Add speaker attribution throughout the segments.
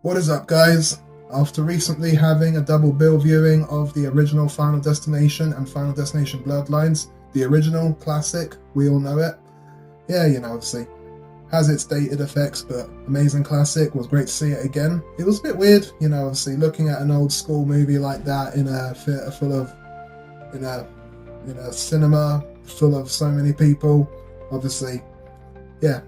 Speaker 1: What is up, guys? After recently having a double bill viewing of the original Final Destination and Final Destination Bloodlines, the original classic, we all know it. Yeah, obviously, has its dated effects, but amazing classic. Was great to see it again. It was a bit weird, obviously, looking at an old school movie like that in a theatre full of, in a cinema full of so many people. Obviously, yeah,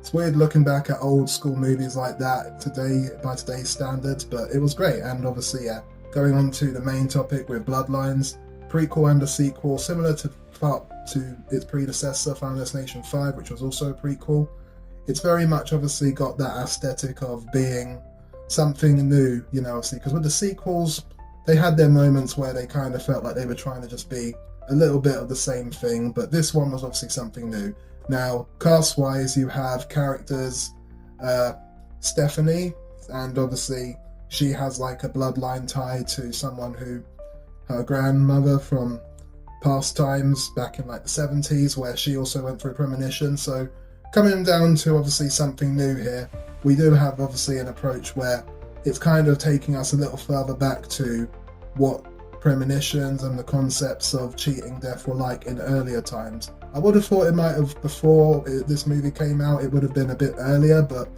Speaker 1: it's weird looking back at old school movies like that today by today's standards, but it was great. And obviously, yeah, going on to the main topic with Bloodlines, prequel and a sequel, similar to its predecessor, Final Destination 5, which was also a prequel. It's very much obviously got that aesthetic of being something new, obviously, because with the sequels, they had their moments where they kind of felt like they were trying to just be a little bit of the same thing, but this one was obviously something new. Now, cast-wise, you have characters, Stephanie, and obviously she has like a bloodline tie to someone who, her grandmother from past times back in like the 70s, where she also went through premonition. So coming down to obviously something new here, we do have obviously an approach where it's kind of taking us a little further back to what premonitions and the concepts of cheating death were like in earlier times. I would have thought it might have, before this movie came out, it would have been a bit earlier, but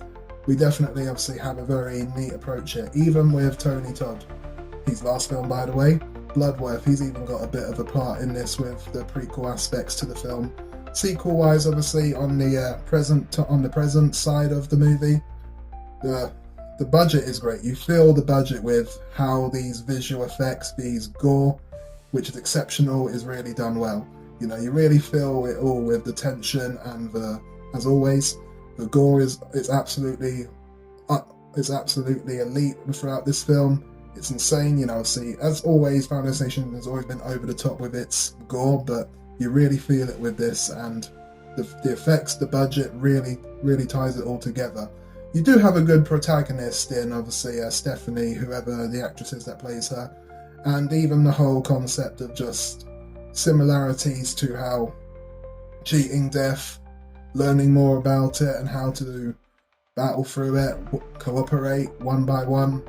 Speaker 1: we definitely obviously have a very neat approach here, even with Tony Todd. His last film, by the way, Bloodworth, he's even got a bit of a part in this with the prequel aspects to the film. Sequel-wise, obviously, on the present side of the movie, the budget is great. You feel the budget with how these visual effects, these gore, which is exceptional, is really done well. You really feel it all with the tension and as always, the gore is absolutely elite throughout this film. It's insane, see, as always, Final Destination has always been over the top with its gore, but you really feel it with this, and the effects, the budget really ties it all together. You do have a good protagonist in, obviously, Stephanie, whoever the actress is that plays her, and even the whole concept of just similarities to how cheating death, learning more about it and how to battle through it, cooperate one by one.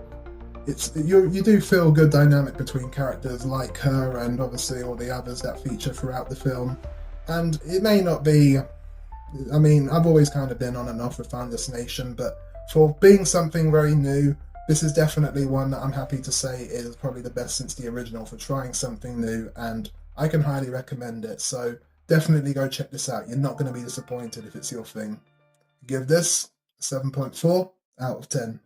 Speaker 1: You do feel a good dynamic between characters like her and obviously all the others that feature throughout the film. And it may not be, I've always kind of been on and off with Final Destination, but for being something very new, this is definitely one that I'm happy to say is probably the best since the original for trying something new, and I can highly recommend it. So definitely go check this out. You're not going to be disappointed if it's your thing. Give this 7.4 out of 10.